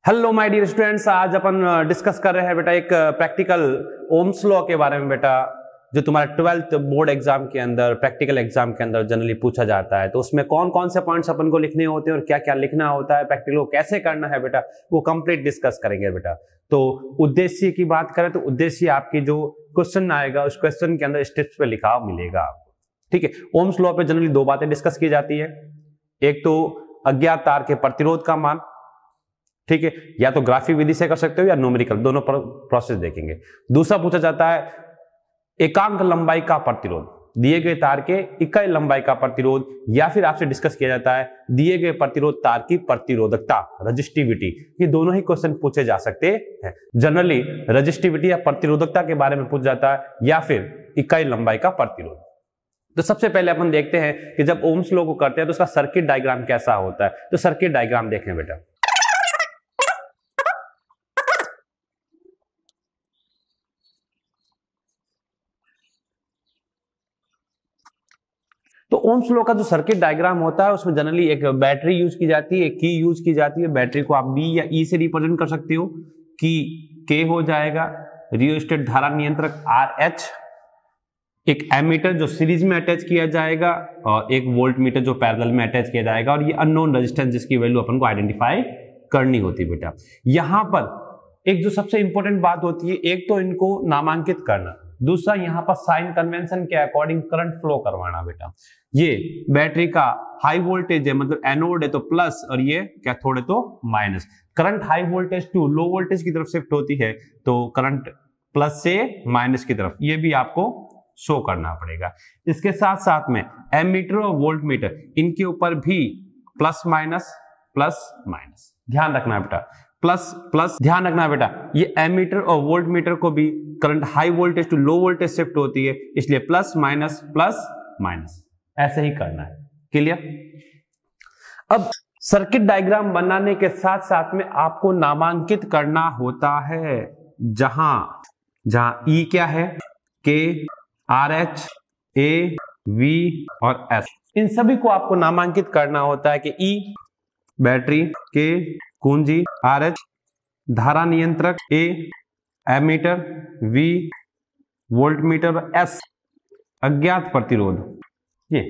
Hello my dear students, आज अपन discuss कर रहे हैं बेटा एक प्रैक्टिकल ओम्स लॉ के बारे में बेटा, जो तुम्हारा 12th बोर्ड एग्जाम के अंदर प्रैक्टिकल एग्जाम के अंदर जनरली पूछा जाता है। तो उसमें कौन कौन से पॉइंट्स अपन को लिखने होते हैं और क्या क्या लिखना होता है, प्रैक्टिकल को कैसे करना है बेटा, वो कंप्लीट डिस्कस करेंगे बेटा। तो उद्देश्य की बात करें तो उद्देश्य आपकी जो क्वेश्चन आएगा उस क्वेश्चन के अंदर स्टेप्स पे लिखा मिलेगा आपको, ठीक है। ओम्स लॉ पे जनरली दो बातें डिस्कस की जाती है, एक तो अज्ञात तार के प्रतिरोध का मान, ठीक है, या तो ग्राफिक विधि से कर सकते हो या न्यूमेरिकल, दोनों प्रोसेस देखेंगे। दूसरा पूछा जाता है एकांक लंबाई का प्रतिरोध, दिए गए तार के इकाई लंबाई का प्रतिरोध, या फिर आपसे डिस्कस किया जाता है दिए गए प्रतिरोध तार की प्रतिरोधकता, रजिस्टिविटी। ये दोनों ही क्वेश्चन पूछे जा सकते हैं। जनरली रजिस्टिविटी या प्रतिरोधकता के बारे में पूछा जाता है या फिर इकाई लंबाई का प्रतिरोध। तो सबसे पहले अपन देखते हैं कि जब ओम्स लॉ को करते हैं तो उसका सर्किट डायग्राम कैसा होता है। तो सर्किट डायग्राम देखें बेटा। तो ओम्स लॉ का जो सर्किट डायग्राम होता है उसमें जनरली एक बैटरी यूज की जाती है, एक की यूज की जाती है। बैटरी को आप बी या ई से रिप्रेजेंट कर सकते हो। की के हो जाएगा रियोस्टेट धारा नियंत्रक आर एच, एक एमीटर जो सीरीज में अटैच किया जाएगा और एक वोल्ट मीटर जो पैरेलल में अटैच किया जाएगा, और ये अननोन रेजिस्टेंस जिसकी वैल्यू अपन को आइडेंटिफाई करनी होती है बेटा। यहां पर एक जो सबसे इंपॉर्टेंट बात होती है, एक तो इनको नामांकित करना, दूसरा यहाँ पर साइन कन्वेंशन के अकॉर्डिंग करंट फ्लो करवाना बेटा। ये बैटरी का हाई वोल्टेज है, मतलब एनोड है तो प्लस, और ये कैथोड है तो minus. Current high voltage to low voltage की तरफ शिफ्ट होती है, तो करंट प्लस से माइनस की तरफ, ये भी आपको शो करना पड़ेगा। इसके साथ साथ में एमीटर और वोल्ट मीटर, इनके ऊपर भी प्लस माइनस, ध्यान रखना बेटा, प्लस प्लस ध्यान रखना बेटा। ये एमीटर और वोल्ट मीटर को भी current high voltage to low voltage shift होती है, इसलिए प्लस माइनस ऐसे ही करना है। क्लियर? अब सर्किट डायग्राम बनाने के साथ साथ में आपको नामांकित करना होता है, जहां ई क्या है, के, आर एच, ए, वी और एस, इन सभी को आपको नामांकित करना होता है कि ई बैटरी, के कुंजी, आर एच धारा नियंत्रक, A ammeter, V voltmeter, S अज्ञात प्रतिरोध। ये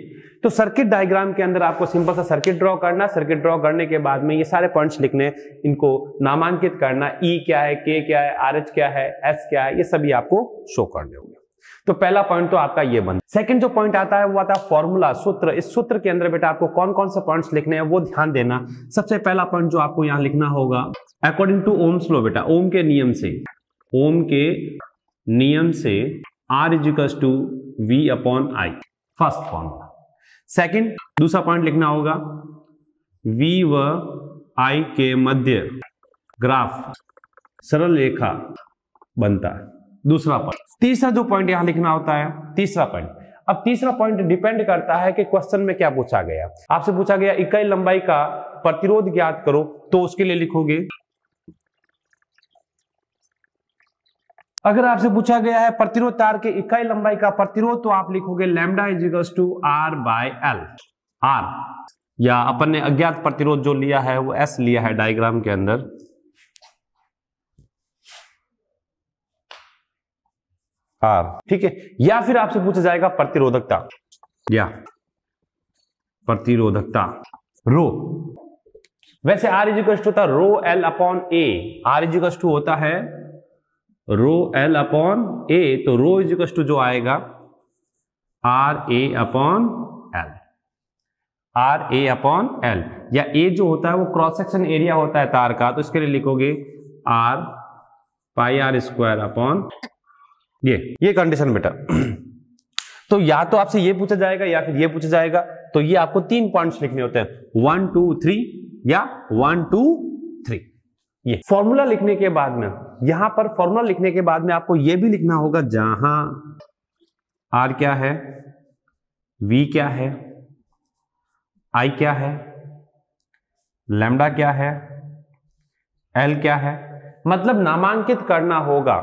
तो सर्किट डायग्राम के अंदर आपको सिंपल सा सर्किट ड्रॉ करना। सर्किट ड्रॉ करने के बाद में ये सारे पॉइंट्स लिखने, इनको नामांकित करना, ई क्या है, के क्या है, आर एच क्या है, एस क्या है, ये सभी आपको शो करने होंगे। तो पहला पॉइंट तो आपका ये बन। सेकंड जो पॉइंट आता है वो आता है फॉर्मूला, सूत्र। इस सूत्र के अंदर बेटा आपको कौन कौन से पॉइंट्स लिखने हैं वो ध्यान देना। सबसे पहला पॉइंट जो आपको यहां लिखना होगा, अकॉर्डिंग टू ओम्स लॉ बेटा, ओम के नियम से R equals to V upon I, first formula. Second दूसरा पॉइंट लिखना होगा, वी व आई के मध्य ग्राफ सरल रेखा बनता है, दूसरा पॉइंट। तीसरा जो पॉइंट यहां लिखना होता है, तीसरा पॉइंट। अब तीसरा पॉइंट डिपेंड करता है कि क्वेश्चन में क्या पूछा गया। आपसे पूछा गया इकाई लंबाई का प्रतिरोध ज्ञात करो, तो उसके लिए लिखोगे, अगर आपसे पूछा गया है प्रतिरोध तार के इकाई लंबाई का प्रतिरोध, तो आप लिखोगे lambda is equals to R by L. R, या अपन ने अज्ञात प्रतिरोध जो लिया है वो एस लिया है डायग्राम के अंदर, आर, ठीक है। या फिर आपसे पूछा जाएगा प्रतिरोधकता, या प्रतिरोधकता रो। वैसे आर इज इक्वल्स टू होता है rho L upon A, R is equals to होता है रो एल अपॉन ए, तो रो इज इक्वल्स टू जो आएगा R A upon L, R A upon L, या ए जो होता है वो क्रॉस सेक्शन एरिया होता है तार का, तो इसके लिए लिखोगे R pi R square upon ये कंडीशन बेटा। तो या तो आपसे ये पूछा जाएगा या फिर ये पूछा जाएगा, तो ये आपको 3 पॉइंट्स लिखने होते हैं, 1 2 3 या 1 2 3। ये फॉर्मूला लिखने के बाद में, यहां पर फॉर्मूला लिखने के बाद में आपको ये भी लिखना होगा, जहां आर क्या है, वी क्या है, आई क्या है, लैम्डा क्या है, एल क्या है, मतलब नामांकित करना होगा।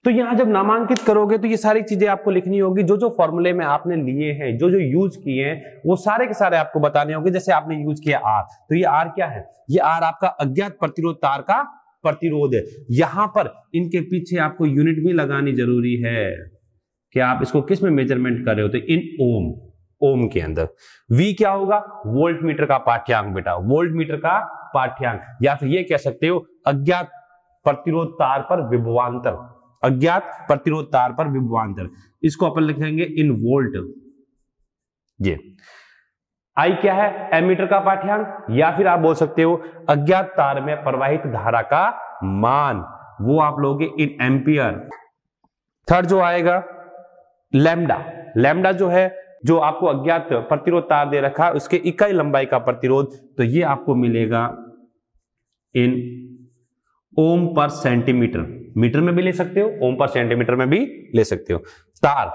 तो यहां जब नामांकित करोगे तो ये सारी चीजें आपको लिखनी होगी, जो जो फॉर्मूले में आपने लिए हैं, जो जो यूज किए हैं, वो सारे के सारे आपको बताने होंगे। जैसे आपने यूज किया आर, तो ये आर क्या है? ये आर आपका अज्ञात प्रतिरोध तार का प्रतिरोध है। यहां पर इनके पीछे आपको यूनिट भी लगानी जरूरी है कि आप इसको किस में मेजरमेंट कर रहे हो, तो इन ओम, ओम के अंदर। V क्या होगा? वोल्ट मीटर का पाठ्यांक बेटा, वोल्ट मीटर का पाठ्यांक, या फिर ये कह सकते हो अज्ञात प्रतिरोध तार पर विभवांतर, अज्ञात प्रतिरोध तार पर विभवांतर, इसको अपन लिखेंगे इन वोल्ट। ये I क्या है? एमीटर का पाठ्यांक, या फिर आप बोल सकते हो अज्ञात तार में प्रवाहित धारा का मान, वो आप लोगे इन एम्पियर। थर्ड जो आएगा लैम्डा, लैम्डा जो है, जो आपको अज्ञात प्रतिरोध तार दे रखा है उसके इकाई लंबाई का प्रतिरोध, तो ये आपको मिलेगा इन ओम पर सेंटीमीटर, मीटर में भी ले सकते हो, ओम पर सेंटीमीटर में भी ले सकते हो। तार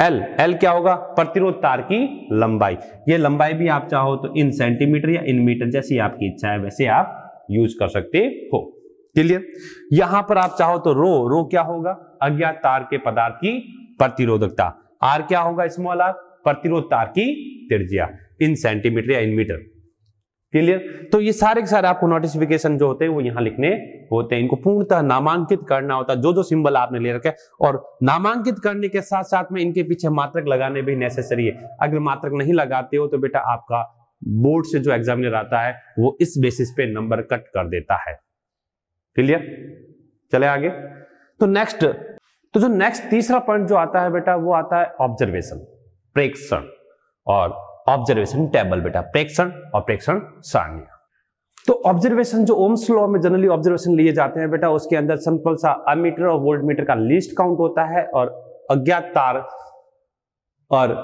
एल, एल क्या होगा? प्रतिरोध तार की लंबाई, ये लंबाई भी आप चाहो तो इन सेंटीमीटर या इन मीटर, जैसी आपकी इच्छा है वैसे आप यूज कर सकते हो। क्लियर? यहां पर आप चाहो तो रो, रो क्या होगा? अज्ञात तार के पदार्थ की प्रतिरोधकता। आर क्या होगा? स्मॉल आर, प्रतिरोध तार की त्रिज्या, इन सेंटीमीटर या इन मीटर। क्लियर? तो ये सारे के सारे आपको नोटिफिकेशन जो होते हैं वो यहां लिखने होते हैं, इनको पूर्णतः नामांकित करना होता है, जो जो सिंबल आपने ले रखे, और नामांकित करने के साथ साथ में इनके पीछे मात्रक लगाने भी नेसेसरी है। अगर मात्रक नहीं लगाते हो तो बेटा आपका बोर्ड से जो एग्जामिनर आता है वो इस बेसिस पे नंबर कट कर देता है। क्लियर? चले आगे। तो नेक्स्ट, तो जो नेक्स्ट तीसरा पॉइंट जो आता है बेटा वो आता है ऑब्जर्वेशन, प्रेक्षण और ऑब्जर्वेशन टेबल बेटा, प्रेक्षण और प्रेक्षण सारणी। तो ऑब्जर्वेशन जो ओम्स लॉ में जनरली ऑब्जर्वेशन लिए जाते हैं बेटा, उसके अंदर सिंपल सा अमीटर और वोल्ट मीटर का लिस्ट काउंट होता है और अज्ञात तार और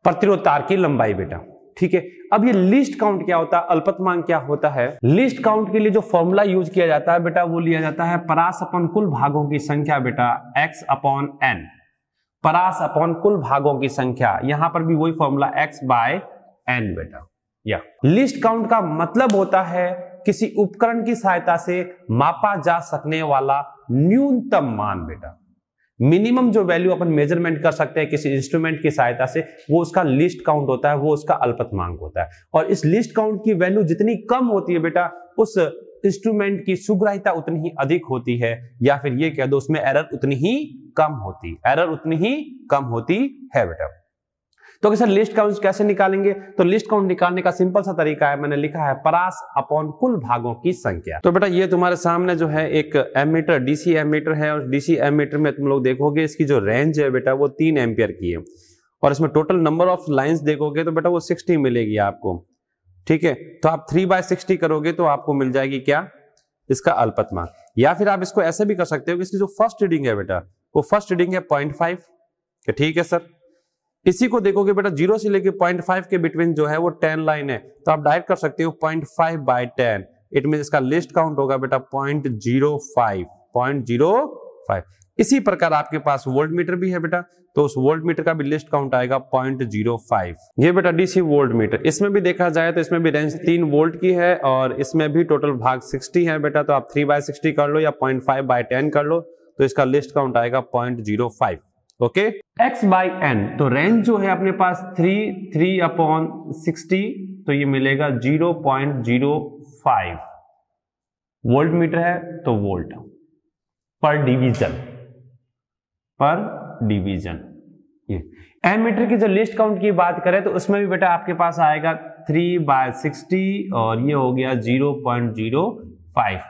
प्रतिरोध तार की लंबाई बेटा। ठीक है, अब ये लिस्ट काउंट क्या होता है, अल्पतमांक क्या होता है? लिस्ट काउंट के लिए जो फॉर्मूला यूज किया जाता है बेटा वो लिया जाता है परास अपन कुल भागों की संख्या बेटा, x अपॉन n, परास अपॉन कुल भागों की संख्या, यहां पर भी वही फॉर्मूला x बाय n बेटा। या लिस्ट काउंट का मतलब होता है किसी उपकरण की सहायता से मापा जा सकने वाला न्यूनतम मान बेटा, मिनिमम जो वैल्यू अपन मेजरमेंट कर सकते हैं किसी इंस्ट्रूमेंट की सहायता से, वो उसका लिस्ट काउंट होता है, वो उसका अल्पतमांक होता है। और इस लिस्ट काउंट की वैल्यू जितनी कम होती है बेटा, उस इंस्ट्रूमेंट की सुग्राह्यता उतनी ही अधिक होती है, या फिर ये कह दो उसमें एरर उतनी ही कम होती, एरर उतनी ही कम होती है बेटा। तो सर लिस्ट काउंट कैसे निकालेंगे? तो लिस्ट काउंट निकालने का सिंपल सा तरीका है, मैंने लिखा है परास अपॉन कुल भागों की संख्या। तो बेटा ये तुम्हारे सामने जो है एक एमीटर, डीसी एमीटर है, और डीसी एमीटर में तुम लोग देखोगे इसकी जो रेंज है बेटा वो 3 एम्पियर की है, और इसमें टोटल नंबर ऑफ लाइंस देखोगे तो बेटा वो 60 मिलेगी आपको। ठीक है, तो आप 3/60 करोगे तो आपको मिल जाएगी क्या? इसका अल्पतमांक। या फिर आप इसको ऐसे भी कर सकते हो कि इसकी जो फर्स्ट रीडिंग है बेटा वो फर्स्ट रीडिंग है 0.5। ठीक है सर, इसी को देखोगे बेटा 0 से लेके 0.5 के बिटवीन जो है वो 10 लाइन है, तो आप डायरेक्ट कर सकते हो 0.5/10, इट मीन इसका लिस्ट काउंट होगा बेटा 0.05। इसी प्रकार आपके पास वोल्ट मीटर भी है बेटा, तो उस वोल्ट मीटर का भी लिस्ट काउंट आएगा 0.05। ये बेटा डीसी वोल्ट मीटर, इसमें भी देखा जाए तो इसमें भी रेंज 3 वोल्ट की है, और इसमें भी टोटल भाग 60 है बेटा, तो आप 3/60 कर लो या 0.5/10 कर लो, तो इसका लिस्ट काउंट आएगा 0.05। ओके, x बाई एन, तो रेंज जो है अपने पास 3/60, तो ये मिलेगा 0.05 वोल्ट मीटर है, तो वोल्ट पर डिवीजन। ये एमीटर की जो लिस्ट काउंट की बात करें तो उसमें भी बेटा आपके पास आएगा 3/60, और ये हो गया 0.05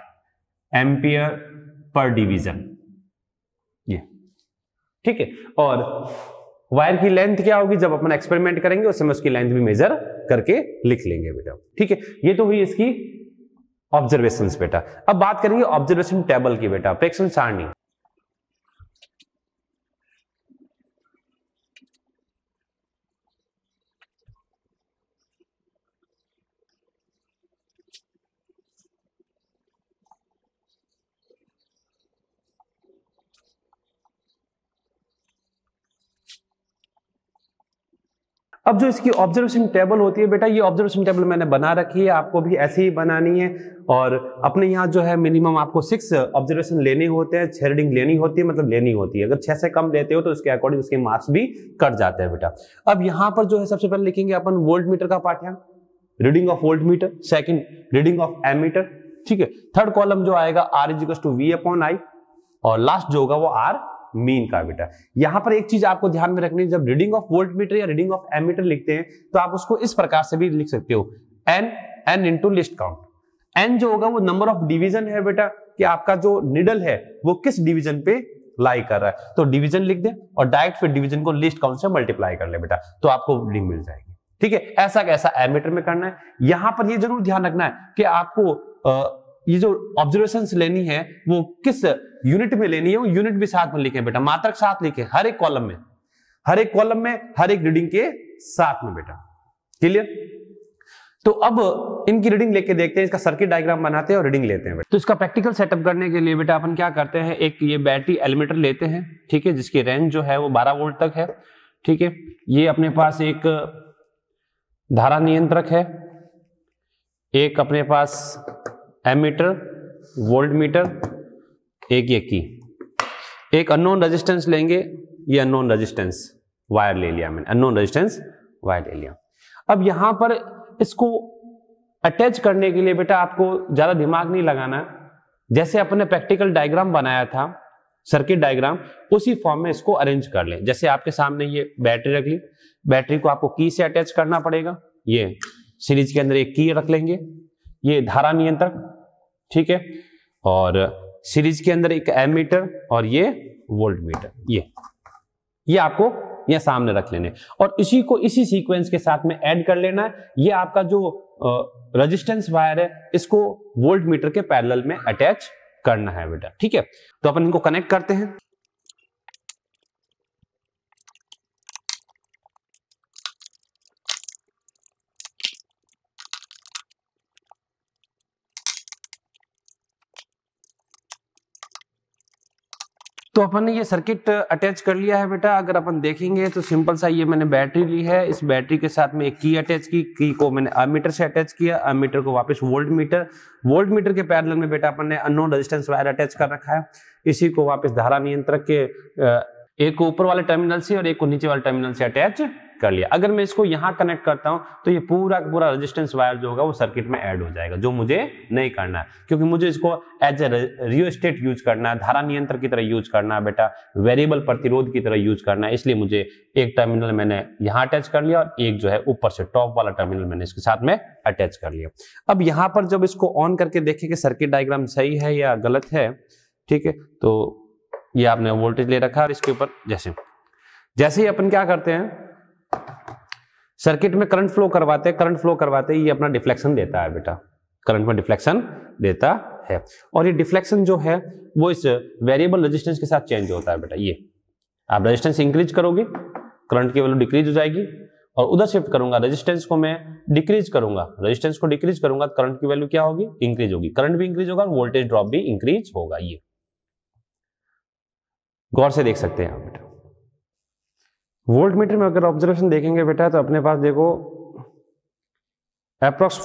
एम्पियर पर डिवीजन। ये ठीक है, और वायर की लेंथ क्या होगी जब अपन एक्सपेरिमेंट करेंगे उस समय उसकी लेंथ भी मेजर करके लिख लेंगे बेटा। ठीक है, ये तो हुई इसकी ऑब्जर्वेशंस बेटा। अब बात करेंगे ऑब्जर्वेशन टेबल की बेटा, प्रेक्षण सारणी। अब जो इसकी ऑब्जर्वेशन टेबल होती है बेटा, ये ऑब्जर्वेशन टेबल मैंने बना रखी है, आपको भी ऐसे ही बनानी है। और अपने यहाँ जो है मिनिमम आपको 6 ऑब्जर्वेशन लेने होते हैं, 6 रीडिंग लेनी होती है, मतलब लेनी होती है। अगर 6 से कम लेते हो तो उसके अकॉर्डिंग उसके मार्क्स भी कट जाते हैं बेटा। अब यहाँ पर जो है सबसे पहले लिखेंगे अपन वोल्ट मीटर का पाठ्यांक, reading of voltmeter, second reading of ammeter, ठीक है। थर्ड कॉलम जो आएगा R = V/I, और लास्ट जो होगा वो R मीन का बेटा। यहां पर एक चीज आपको ध्यान में रखनी है, जब रीडिंग ऑफ वोल्ट मीटर या रीडिंग ऑफ एमीटर लिखते हैं तो आप उसको इस प्रकार से भी लिख सकते हो, n into list count. n जो होगा वो नंबर ऑफ डिवीजन है बेटा, कि आपका जो निडल है वो किस डिवीजन पे लाई कर रहा है, तो डिवीजन लिख दे और डायरेक्ट फिर डिवीजन को लिस्ट काउंट से मल्टीप्लाई कर ले बेटा, तो आपको रीडिंग मिल जाएगी, ठीक है। ऐसा कैसा एमीटर में करना है। यहां पर ये जरूर ध्यान रखना है कि आपको ये जो ऑब्जर्वेशंस लेनी है वो किस यूनिट में लेनी है, वो यूनिट भी साथ में लिखे बेटा, मात्रक साथ लिखे हर एक कॉलम में, हर एक कॉलम में, हर एक रीडिंग के साथ में बेटा, क्लियर। तो अब इनकी रीडिंग लेके देखते हैं, इसका सर्किट डायग्राम बनाते हैं और रीडिंग लेते हैं बेटा। तो इसका प्रैक्टिकल सेटअप करने के लिए बेटा अपन क्या करते हैं, एक ये बैटरी एलिमेटर लेते हैं, ठीक है, जिसकी रेंज जो है वो 12 वोल्ट तक है, ठीक है। ये अपने पास एक धारा नियंत्रक है, एक अपने पास एमीटर, वोल्ट मीटर, एक ये की, एक अननोन रेजिस्टेंस लेंगे, ये अननोन रेजिस्टेंस वायर ले लिया मैंने, अननोन रेजिस्टेंस वायर ले लिया। अब यहां पर इसको अटैच करने के लिए बेटा आपको ज्यादा दिमाग नहीं लगाना, जैसे अपने प्रैक्टिकल डायग्राम बनाया था, सर्किट डायग्राम, उसी फॉर्म में इसको अरेंज कर लें। जैसे आपके सामने ये बैटरी रख ली, बैटरी को आपको की से अटैच करना पड़ेगा, ये सीरीज के अंदर एक की रख लेंगे, ये धारा नियंत्रक, ठीक है, और सीरीज के अंदर एक एमीटर और ये वोल्ट मीटर, ये आपको ये सामने रख लेने और इसी को इसी सीक्वेंस के साथ में ऐड कर लेना है। ये आपका जो रेजिस्टेंस वायर है इसको वोल्ट मीटर के पैरेलल में अटैच करना है बेटा, ठीक है। तो अपन इनको कनेक्ट करते हैं। तो अपन ने ये सर्किट अटैच कर लिया है बेटा। अगर अपन देखेंगे तो सिंपल सा ये मैंने बैटरी ली है, इस बैटरी के साथ में एक की अटैच की को मैंने एमीटर से अटैच किया, एमीटर को वापस वोल्ट मीटर के पैरेलल में बेटा अपन ने अननोन रेजिस्टेंस वायर अटैच कर रखा है। इसी को वापस धारा नियंत्रक के एक को ऊपर वाले टर्मिनल से और एक को नीचे वाले टर्मिनल से अटैच कर लिया। अगर मैं इसको यहां कनेक्ट करता हूं तो ये पूरा रेजिस्टेंस वायर जो होगा वो सर्किट में ऐड हो जाएगा, जो मुझे नहीं करना है, क्योंकि मुझे इसको एज ए रियोस्टेट यूज करना है, धारा नियंत्रक की तरह यूज करना है बेटा, वेरिएबल प्रतिरोध की तरह यूज करना है। इसलिए मुझे एक टर्मिनल मैंने यहां अटैच कर लिया और एक जो है ऊपर से टॉप वाला टर्मिनल मैंने इसके साथ में अटैच कर लिया। अब यहां पर जब इसको ऑन करके देखें कि सर्किट डायग्राम सही है या गलत है, ठीक है, तो ये आपने वोल्टेज ले रखा है और इसके ऊपर जैसे ही अपन क्या करते हैं, सर्किट में करंट फ्लो करवाते ये अपना डिफ्लेक्शन देता है बेटा, करंट में डिफ्लेक्शन देता है और ये डिफ्लेक्शन जो है वो इस वेरिएबल रेजिस्टेंस के साथ चेंज होता है बेटा। ये आप रेजिस्टेंस इंक्रीज करोगे करंट की वैल्यू डिक्रीज हो जाएगी, और उधर शिफ्ट करूंगा रेजिस्टेंस को मैं डिक्रीज करूंगा, करंट की वैल्यू क्या होगी, इंक्रीज होगी, करंट भी इंक्रीज होगा, वोल्टेज ड्रॉप भी इंक्रीज होगा। ये गौर से देख सकते हैं आप बेटा। वोल्ट मीटर में अगर ऑब्जर्वेशन देखेंगे बेटा तो अपने पास देखो अप्रोक्स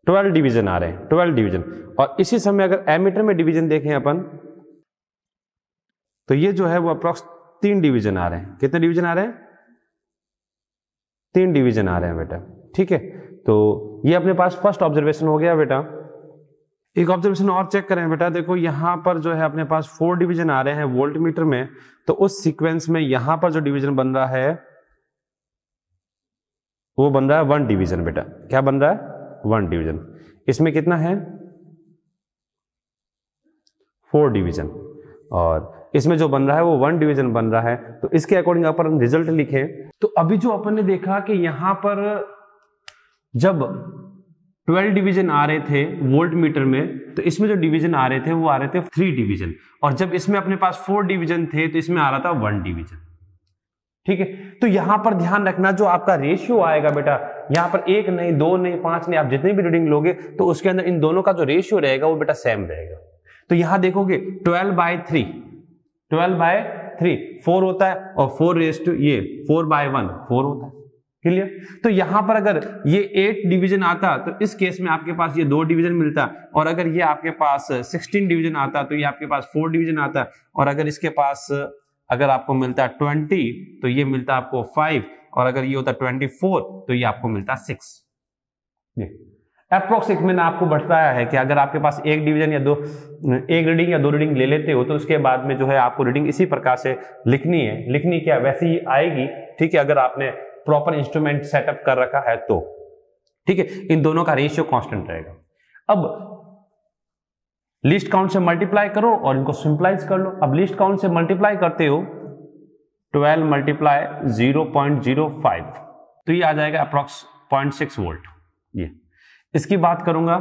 12 डिवीजन आ रहे हैं, 12 डिवीजन। और इसी समय अगर एमीटर में डिवीजन देखें अपन तो ये जो है वो अप्रोक्स 3 डिवीजन आ रहे हैं। कितने डिवीजन आ रहे हैं, 3 डिवीजन आ रहे हैं बेटा, ठीक है। तो ये अपने पास फर्स्ट ऑब्जर्वेशन हो गया बेटा। एक ऑब्जर्वेशन और चेक करें बेटा, देखो यहां पर जो है अपने पास 4 डिवीजन आ रहे हैं वोल्ट मीटर में, तो उस सीक्वेंस में यहां पर जो डिवीजन बन रहा है वो बन रहा है 1 डिवीजन बेटा। क्या बन रहा है, 1 डिवीजन। इसमें कितना है, 4 डिवीजन, और इसमें जो बन रहा है वो 1 डिवीजन बन रहा है। तो इसके अकॉर्डिंग अपन रिजल्ट लिखें तो अभी जो अपन ने देखा कि यहां पर जब 12 डिवीजन आ रहे थे वोल्ट मीटर में, तो इसमें जो डिवीजन आ रहे थे वो आ रहे थे 3 डिवीजन, और जब इसमें अपने पास 4 डिवीजन थे तो इसमें आ रहा था 1 डिवीजन, ठीक है। तो यहां पर ध्यान रखना जो आपका रेशियो आएगा बेटा, यहां पर 1 नहीं, 2 नहीं, 5 नहीं, आप जितनी भी रीडिंग लोगे तो उसके अंदर इन दोनों का जो रेशियो रहेगा वो बेटा सेम रहेगा। तो यहां देखोगे 12/3 4 होता है, और 4 4/1 4 होता है, क्लियर। तो यहां पर अगर ये 8 डिवीजन आता तो इस केस में आपके पास ये 2 डिवीजन मिलता, और अगर ये आपके पास 16 डिवीजन आता तो ये आपके पास 4 डिवीजन आता, और अगर इसके पास अगर आपको मिलता 20 तो ये मिलता आपको 5, और अगर ये होता 24 तो ये आपको मिलता 6। अप्रोक्स मैंने आपको बताया है कि अगर आपके पास एक डिवीजन या एक रीडिंग या 2 रीडिंग ले लेते हो तो उसके बाद में जो है आपको रीडिंग इसी प्रकार से लिखनी है। लिखनी क्या वैसे ही आएगी, ठीक है, अगर आपने प्रॉपर इंस्ट्रूमेंट सेटअप कर रखा है तो, ठीक है। इन दोनों का रेशियो कांस्टेंट रहेगा। अब लीस्ट काउंट से मल्टीप्लाई करो और इनको सिंपलाइज कर लो। अब लीस्ट काउंट से मल्टीप्लाई करते हो 12 मल्टीप्लाई 0.05 तो ये आ जाएगा अप्रोक्स 0.6 वोल्ट। ये इसकी बात करूंगा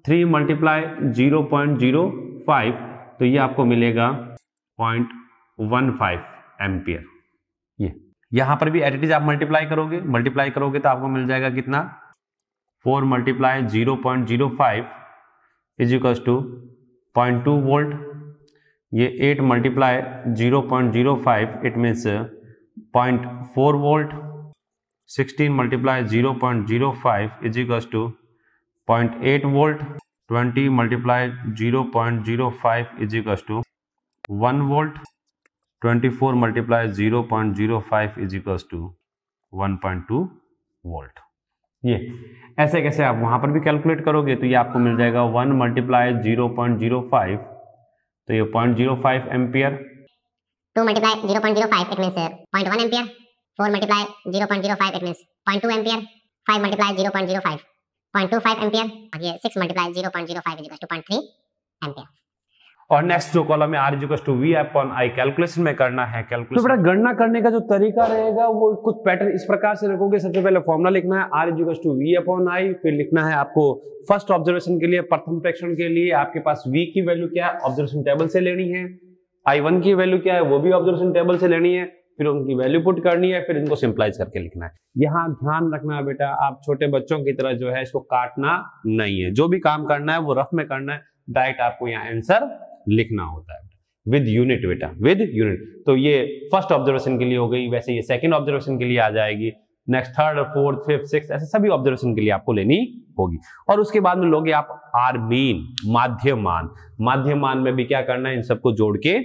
3 मल्टीप्लाई 0.05 तो ये आपको मिलेगा 0.15 एम्पियर। ये यहां पर भी एडिटिव आप मल्टीप्लाई करोगे तो आपको मिल जाएगा कितना, 4 multiply 0.05 is equals to 0.2 volt. ये 8 multiply 0.05 it means 0.4 volt. 16 multiply 0.05 is equals to 0.8 volt. 20 multiply 0.05 is equals to 1 volt. 24 multiply 0.05 is equals to 1.2 volt. ये ऐसे कैसे आप वहां पर भी कैलकुलेट करोगे तो ये आपको मिल जाएगा 1 मल्टीप्लाई 0.05 तो ये 0.05 ampere. 2 multiply 0.05 it means 0.1 ampere. 4 multiply 0.05 it means 0.2 ampere. 5 multiply 0.05 0.25 ampere, और ये 6 multiply 0.05 is equal to 0.3 ampere. और नेक्स्ट जो कॉलम है R equal to V upon I calculation में करना है। कैलकुलेशन तो बेटा गणना करने का जो तरीका रहेगा वो कुछ पैटर्न इस प्रकार से रखोगे। सबसे पहले फॉर्मूला लिखना है R equal to V upon I, फिर लिखना है आपको फर्स्ट ऑब्जर्वेशन के लिए, प्रथम प्रेक्षण के लिए आपके पास V की वैल्यू क्या है ऑब्जर्वेशन टेबल से लेनी है, I1 की वैल्यू क्या है वो भी ऑब्जर्वेशन टेबल से लेनी है, फिर उनकी वैल्यू पुट करनी है, फिर इनको सिंपलाइज करके लिखना है। यहाँ ध्यान रखना है बेटा, आप छोटे बच्चों की तरह जो है इसको काटना नहीं है, जो भी काम करना है वो रफ में करना है, डायरेक्ट आपको यहाँ आंसर लिखना होता है विद यूनिट बेटा, विद यूनिट। तो ये फर्स्ट ऑब्जर्वेशन के लिए हो गई, वैसे ये सेकंड ऑब्जर्वेशन के लिए आ जाएगी, next third fourth fifth sixth ऐसे सभी ऑब्जर्वेशन के लिए आपको लेनी होगी। और उसके बाद में लोगे आप आर मीन, माध्य मान। माध्य मान में भी क्या करना है, इन सबको जोड़ के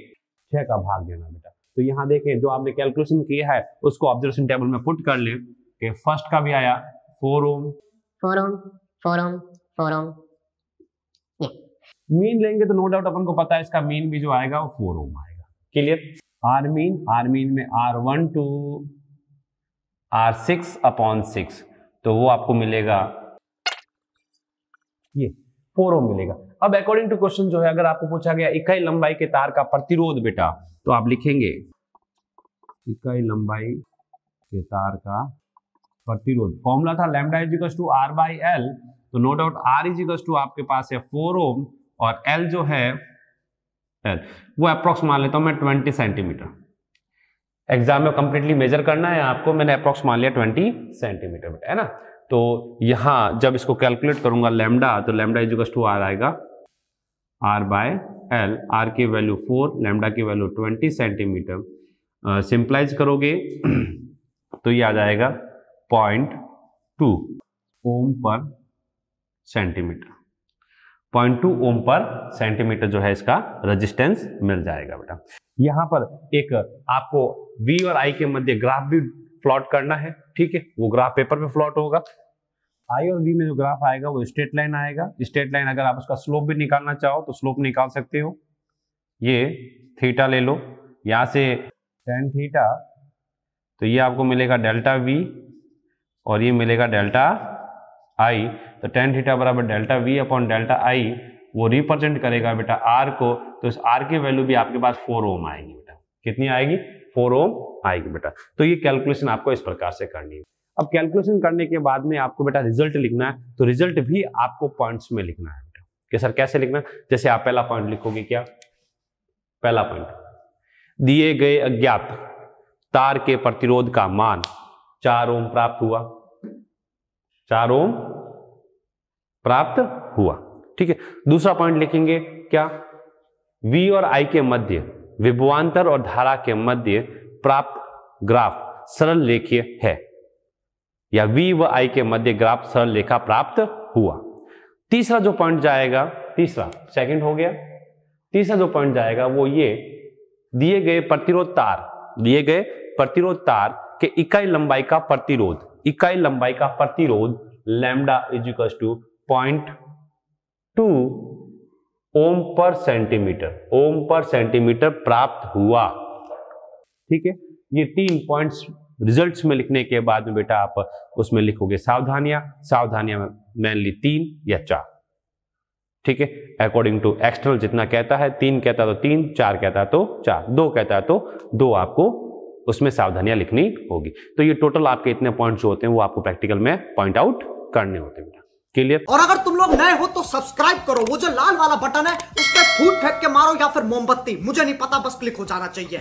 6 का भाग देना बेटा। तो यहाँ देखें जो आपने कैलकुलेशन किया है उसको ऑब्जर्वेशन टेबल में पुट कर ले कि फर्स्ट का भी आया 4 ओम 4 ओम 4 ओम 4 ओम। मीन लेंगे तो नो डाउट अपन को पता है इसका मीन भी जो आएगा वो 4 ओम आएगा। क्लियर। आर मीन में R1 to R6 अपॉन 6 तो वो आपको मिलेगा ये 4 ओम मिलेगा। अब अकॉर्डिंग टू क्वेश्चन जो है अगर आपको पूछा गया इकाई लंबाई के तार का प्रतिरोध बेटा तो आप लिखेंगे इकाई लंबाई के तार का प्रतिरोध। फॉर्मूला था lambda is equal to R by L, तो no doubt R is equal to आपके पास है 4 ओम और L जो है L वो अप्रोक्स मान लेता हूं मैं 20 सेंटीमीटर। एग्जाम में कंप्लीटली मेजर करना है आपको, मैंने अप्रोक्स मान लिया 20 सेंटीमीटर है ना। तो यहां जब इसको कैलकुलेट करूंगा लैम्डा तो lambda is equal to R आएगा R बाय L। R की वैल्यू 4, लैम्डा की वैल्यू 20 सेंटीमीटर। सिंपलाइज करोगे तो ये आ जाएगा 0.2 ओम पर सेंटीमीटर। 0.2 ओम पर सेंटीमीटर जो है इसका रेजिस्टेंस मिल जाएगा बेटा। यहां पर एक आपको V और I के मध्य ग्राफ भी प्लॉट करना है, ठीक है। वो ग्राफ पेपर पे प्लॉट होगा। I और V में जो ग्राफ आएगा वो स्ट्रेट लाइन आएगा। स्ट्रेट लाइन अगर आप उसका स्लोप भी निकालना चाहो तो स्लोप निकाल सकते हो। ये थीटा ले लो, यहां से tan थीटा तो ये आपको मिलेगा डेल्टा V और ये मिलेगा डेल्टा I। तो tan थीटा बराबर delta V upon delta I वो रिप्रेजेंट करेगा बेटा R को, तो इस R की वैल्यू भी आपके पास 4 ओम आएगी बेटा। कितनी आएगी? 4 ओम आएगी बेटा। तो ये कैलकुलेशन आपको इस प्रकार से करनी है। अब कैलकुलेशन करने के बाद में आपको बेटा रिजल्ट लिखना है, तो रिजल्ट भी आपको पॉइंट्स में लिखना है बेटा। कि सर कैसे लिखना? जैसे आप पहला पॉइंट लिखोगे, क्या पहला पॉइंट, दिए गए अज्ञात तार के प्रतिरोध का मान 4 ओम प्राप्त हुआ, 4 ओम प्राप्त हुआ, ठीक है। दूसरा पॉइंट लिखेंगे क्या, V और I के मध्य विभवांतर और धारा के मध्य प्राप्त ग्राफ सरल रेखीय है। या V व I के मध्य ग्राफ सरल रेखा प्राप्त हुआ। तीसरा जो पॉइंट जाएगा, तीसरा सेकंड हो गया, तीसरा जो पॉइंट जाएगा वो ये, दिए गए प्रतिरोध तार के इकाई लंबाई का प्रतिरोध लैम्डा इज इक्वल टू 0.2 ओम पर सेंटीमीटर प्राप्त हुआ। ठीक है, ये 3 पॉइंट्स रिजल्ट्स में लिखने के बाद में बेटा आप उसमें लिखोगे सावधानियां मेनली 3 या 4। ठीक है, अकॉर्डिंग टू एक्सटर्नल जितना कहता है, 3 कहता तो 3, 4 कहता तो 4, 2 कहता तो 2 आपको उसमें सावधानियां लिखनी होगी। तो ये टोटल आपके इतने पॉइंट्स जो होते हैं वो आपको प्रैक्टिकल में पॉइंट आउट करने होते हैं। क्लियर? और अगर तुम लोग नए हो तो सब्सक्राइब करो, वो जो लाल वाला बटन है उस पर फूट फेंक के मारो या फिर मोमबत्ती, मुझे नहीं पता, बस क्लिक हो जाना चाहिए।